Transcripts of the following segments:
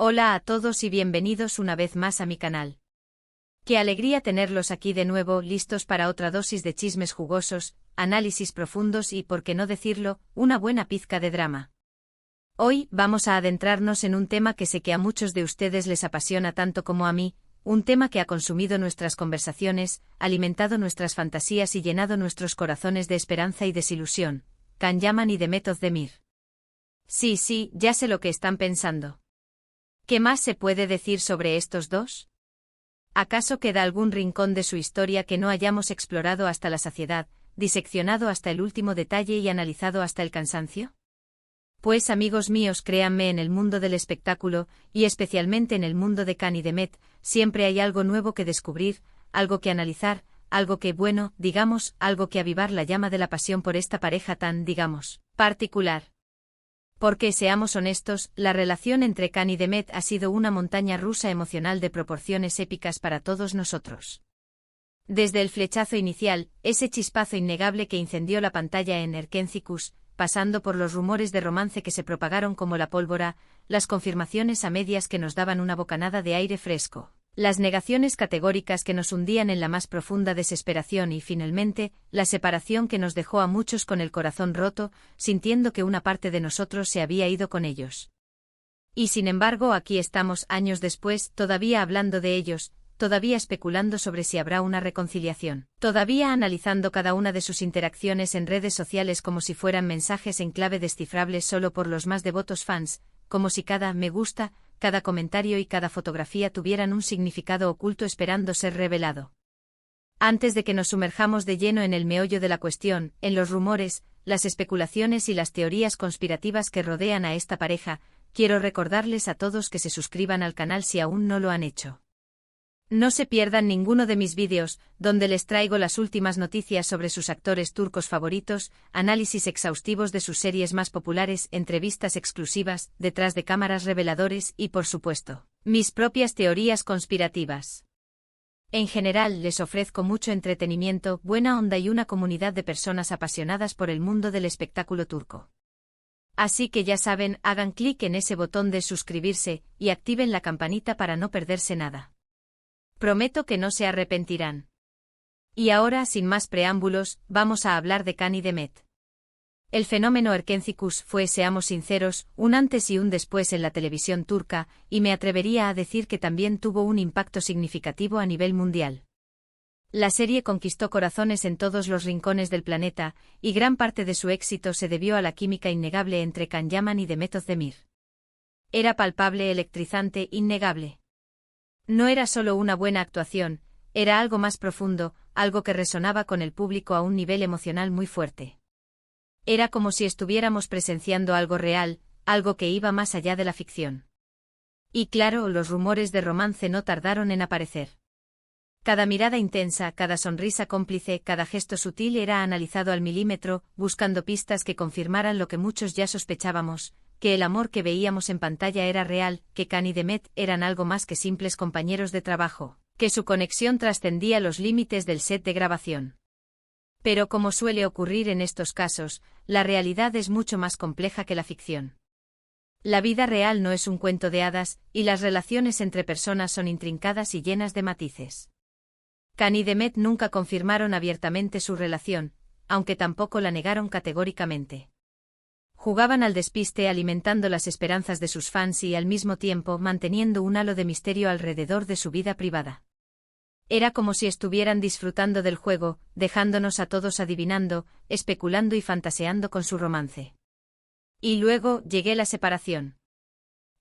Hola a todos y bienvenidos una vez más a mi canal. Qué alegría tenerlos aquí de nuevo, listos para otra dosis de chismes jugosos, análisis profundos y, por qué no decirlo, una buena pizca de drama. Hoy vamos a adentrarnos en un tema que sé que a muchos de ustedes les apasiona tanto como a mí, un tema que ha consumido nuestras conversaciones, alimentado nuestras fantasías y llenado nuestros corazones de esperanza y desilusión: Can Yaman y Demet Özdemir. Sí, ya sé lo que están pensando. ¿Qué más se puede decir sobre estos dos? ¿Acaso queda algún rincón de su historia que no hayamos explorado hasta la saciedad, diseccionado hasta el último detalle y analizado hasta el cansancio? Pues amigos míos, créanme, en el mundo del espectáculo, y especialmente en el mundo de Can y Demet, siempre hay algo nuevo que descubrir, algo que analizar, algo que, bueno, digamos, algo que avivar la llama de la pasión por esta pareja tan, digamos, particular. Porque, seamos honestos, la relación entre Can y Demet ha sido una montaña rusa emocional de proporciones épicas para todos nosotros. Desde el flechazo inicial, ese chispazo innegable que incendió la pantalla en Erkencikus, pasando por los rumores de romance que se propagaron como la pólvora, las confirmaciones a medias que nos daban una bocanada de aire fresco, las negaciones categóricas que nos hundían en la más profunda desesperación y, finalmente, la separación que nos dejó a muchos con el corazón roto, sintiendo que una parte de nosotros se había ido con ellos. Y sin embargo, aquí estamos, años después, todavía hablando de ellos, todavía especulando sobre si habrá una reconciliación, todavía analizando cada una de sus interacciones en redes sociales como si fueran mensajes en clave descifrables solo por los más devotos fans, como si cada me gusta, cada comentario y cada fotografía tuvieran un significado oculto esperando ser revelado. Antes de que nos sumerjamos de lleno en el meollo de la cuestión, en los rumores, las especulaciones y las teorías conspirativas que rodean a esta pareja, quiero recordarles a todos que se suscriban al canal si aún no lo han hecho. No se pierdan ninguno de mis vídeos, donde les traigo las últimas noticias sobre sus actores turcos favoritos, análisis exhaustivos de sus series más populares, entrevistas exclusivas, detrás de cámaras reveladores y, por supuesto, mis propias teorías conspirativas. En general, les ofrezco mucho entretenimiento, buena onda y una comunidad de personas apasionadas por el mundo del espectáculo turco. Así que ya saben, hagan clic en ese botón de suscribirse y activen la campanita para no perderse nada. Prometo que no se arrepentirán. Y ahora, sin más preámbulos, vamos a hablar de Can y Demet. El fenómeno Erkencikus fue, seamos sinceros, un antes y un después en la televisión turca, y me atrevería a decir que también tuvo un impacto significativo a nivel mundial. La serie conquistó corazones en todos los rincones del planeta, y gran parte de su éxito se debió a la química innegable entre Can Yaman y Demet Özdemir. Era palpable, electrizante, innegable. No era solo una buena actuación, era algo más profundo, algo que resonaba con el público a un nivel emocional muy fuerte. Era como si estuviéramos presenciando algo real, algo que iba más allá de la ficción. Y claro, los rumores de romance no tardaron en aparecer. Cada mirada intensa, cada sonrisa cómplice, cada gesto sutil era analizado al milímetro, buscando pistas que confirmaran lo que muchos ya sospechábamos: que el amor que veíamos en pantalla era real, que Can y Demet eran algo más que simples compañeros de trabajo, que su conexión trascendía los límites del set de grabación. Pero como suele ocurrir en estos casos, la realidad es mucho más compleja que la ficción. La vida real no es un cuento de hadas, y las relaciones entre personas son intrincadas y llenas de matices. Can y Demet nunca confirmaron abiertamente su relación, aunque tampoco la negaron categóricamente. Jugaban al despiste, alimentando las esperanzas de sus fans y al mismo tiempo manteniendo un halo de misterio alrededor de su vida privada. Era como si estuvieran disfrutando del juego, dejándonos a todos adivinando, especulando y fantaseando con su romance. Y luego llegó la separación.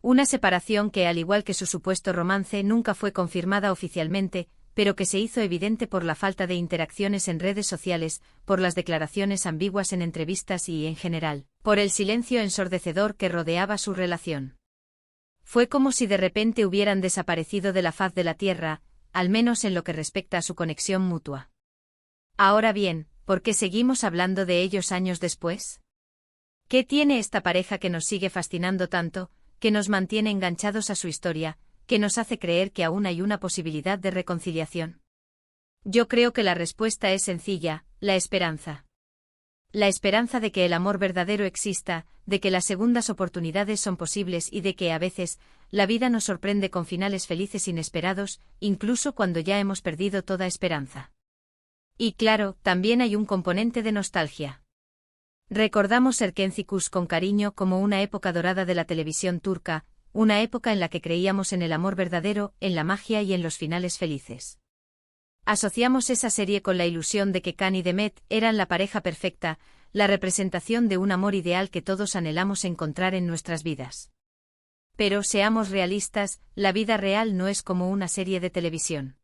Una separación que, al igual que su supuesto romance, nunca fue confirmada oficialmente, pero que se hizo evidente por la falta de interacciones en redes sociales, por las declaraciones ambiguas en entrevistas y, en general, por el silencio ensordecedor que rodeaba su relación. Fue como si de repente hubieran desaparecido de la faz de la tierra, al menos en lo que respecta a su conexión mutua. Ahora bien, ¿por qué seguimos hablando de ellos años después? ¿Qué tiene esta pareja que nos sigue fascinando tanto, que nos mantiene enganchados a su historia, que nos hace creer que aún hay una posibilidad de reconciliación? Yo creo que la respuesta es sencilla: la esperanza. La esperanza de que el amor verdadero exista, de que las segundas oportunidades son posibles y de que, a veces, la vida nos sorprende con finales felices inesperados, incluso cuando ya hemos perdido toda esperanza. Y claro, también hay un componente de nostalgia. Recordamos Erkencikus con cariño como una época dorada de la televisión turca, una época en la que creíamos en el amor verdadero, en la magia y en los finales felices. Asociamos esa serie con la ilusión de que Can y Demet eran la pareja perfecta, la representación de un amor ideal que todos anhelamos encontrar en nuestras vidas. Pero seamos realistas, la vida real no es como una serie de televisión.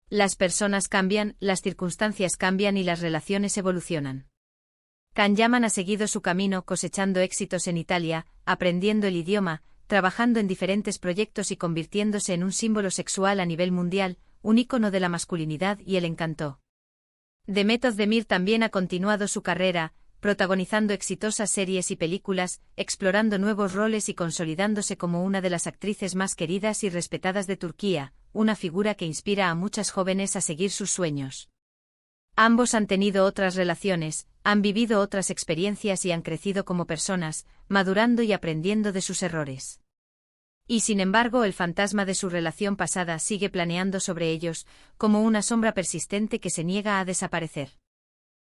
Las personas cambian, las circunstancias cambian y las relaciones evolucionan. Can Yaman ha seguido su camino cosechando éxitos en Italia, aprendiendo el idioma, trabajando en diferentes proyectos y convirtiéndose en un símbolo sexual a nivel mundial, un ícono de la masculinidad y el encanto. Demet Özdemir también ha continuado su carrera, protagonizando exitosas series y películas, explorando nuevos roles y consolidándose como una de las actrices más queridas y respetadas de Turquía, una figura que inspira a muchas jóvenes a seguir sus sueños. Ambos han tenido otras relaciones, han vivido otras experiencias y han crecido como personas, madurando y aprendiendo de sus errores. Y sin embargo, el fantasma de su relación pasada sigue planeando sobre ellos, como una sombra persistente que se niega a desaparecer.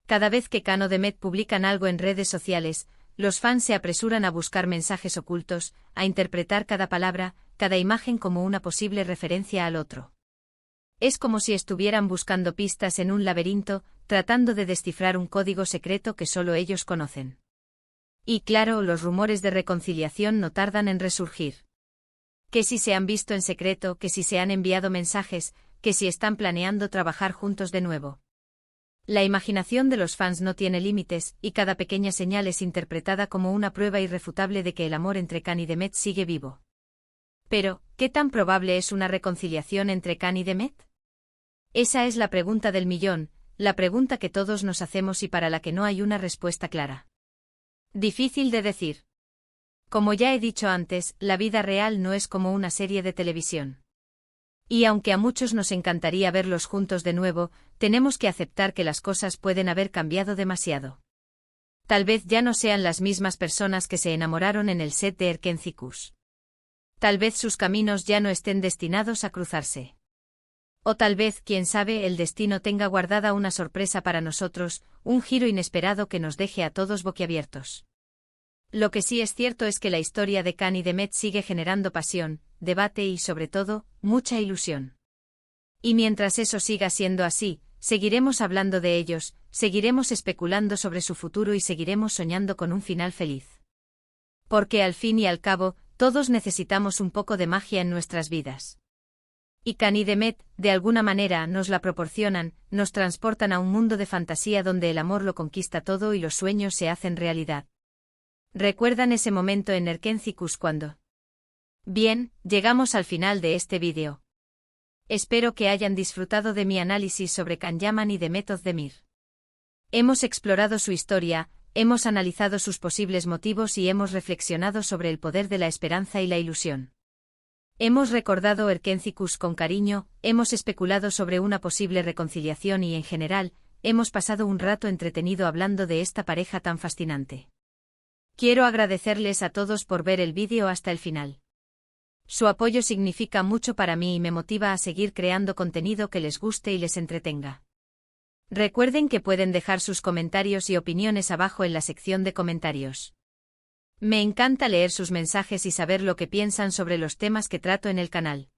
Cada vez que Can o Demet publican algo en redes sociales, los fans se apresuran a buscar mensajes ocultos, a interpretar cada palabra, cada imagen como una posible referencia al otro. Es como si estuvieran buscando pistas en un laberinto, tratando de descifrar un código secreto que solo ellos conocen. Y claro, los rumores de reconciliación no tardan en resurgir. Que si se han visto en secreto, que si se han enviado mensajes, que si están planeando trabajar juntos de nuevo. La imaginación de los fans no tiene límites, y cada pequeña señal es interpretada como una prueba irrefutable de que el amor entre Can y Demet sigue vivo. Pero, ¿qué tan probable es una reconciliación entre Can y Demet? Esa es la pregunta del millón, la pregunta que todos nos hacemos y para la que no hay una respuesta clara. Difícil de decir. Como ya he dicho antes, la vida real no es como una serie de televisión. Y aunque a muchos nos encantaría verlos juntos de nuevo, tenemos que aceptar que las cosas pueden haber cambiado demasiado. Tal vez ya no sean las mismas personas que se enamoraron en el set de Erkencikus. Tal vez sus caminos ya no estén destinados a cruzarse. O tal vez, quién sabe, el destino tenga guardada una sorpresa para nosotros, un giro inesperado que nos deje a todos boquiabiertos. Lo que sí es cierto es que la historia de Can y Demet sigue generando pasión, debate y, sobre todo, mucha ilusión. Y mientras eso siga siendo así, seguiremos hablando de ellos, seguiremos especulando sobre su futuro y seguiremos soñando con un final feliz. Porque al fin y al cabo, todos necesitamos un poco de magia en nuestras vidas. Y Can y Demet, de alguna manera, nos la proporcionan, nos transportan a un mundo de fantasía donde el amor lo conquista todo y los sueños se hacen realidad. ¿Recuerdan ese momento en Erkencikus cuando? Bien, llegamos al final de este vídeo. Espero que hayan disfrutado de mi análisis sobre Can Yaman y Demet Özdemir. Hemos explorado su historia, hemos analizado sus posibles motivos y hemos reflexionado sobre el poder de la esperanza y la ilusión. Hemos recordado Erkencikus con cariño, hemos especulado sobre una posible reconciliación y en general, hemos pasado un rato entretenido hablando de esta pareja tan fascinante. Quiero agradecerles a todos por ver el vídeo hasta el final. Su apoyo significa mucho para mí y me motiva a seguir creando contenido que les guste y les entretenga. Recuerden que pueden dejar sus comentarios y opiniones abajo en la sección de comentarios. Me encanta leer sus mensajes y saber lo que piensan sobre los temas que trato en el canal.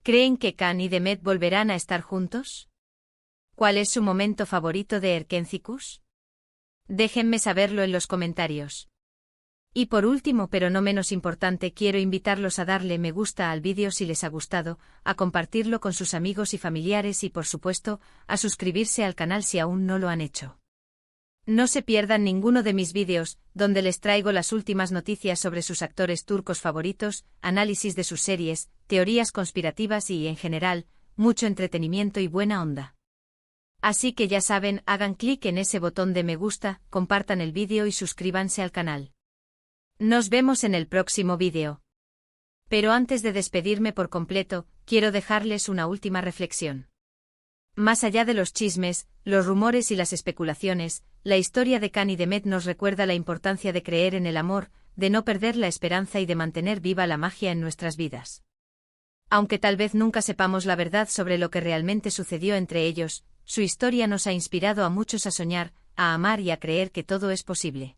¿Creen que Can y Demet volverán a estar juntos? ¿Cuál es su momento favorito de Erkencikus? Déjenme saberlo en los comentarios. Y por último, pero no menos importante, quiero invitarlos a darle me gusta al vídeo si les ha gustado, a compartirlo con sus amigos y familiares y por supuesto, a suscribirse al canal si aún no lo han hecho. No se pierdan ninguno de mis vídeos, donde les traigo las últimas noticias sobre sus actores turcos favoritos, análisis de sus series, teorías conspirativas y, en general, mucho entretenimiento y buena onda. Así que ya saben, hagan clic en ese botón de me gusta, compartan el vídeo y suscríbanse al canal. Nos vemos en el próximo vídeo. Pero antes de despedirme por completo, quiero dejarles una última reflexión. Más allá de los chismes, los rumores y las especulaciones, la historia de Can y Demet nos recuerda la importancia de creer en el amor, de no perder la esperanza y de mantener viva la magia en nuestras vidas. Aunque tal vez nunca sepamos la verdad sobre lo que realmente sucedió entre ellos, su historia nos ha inspirado a muchos a soñar, a amar y a creer que todo es posible.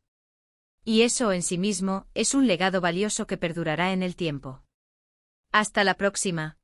Y eso en sí mismo es un legado valioso que perdurará en el tiempo. Hasta la próxima.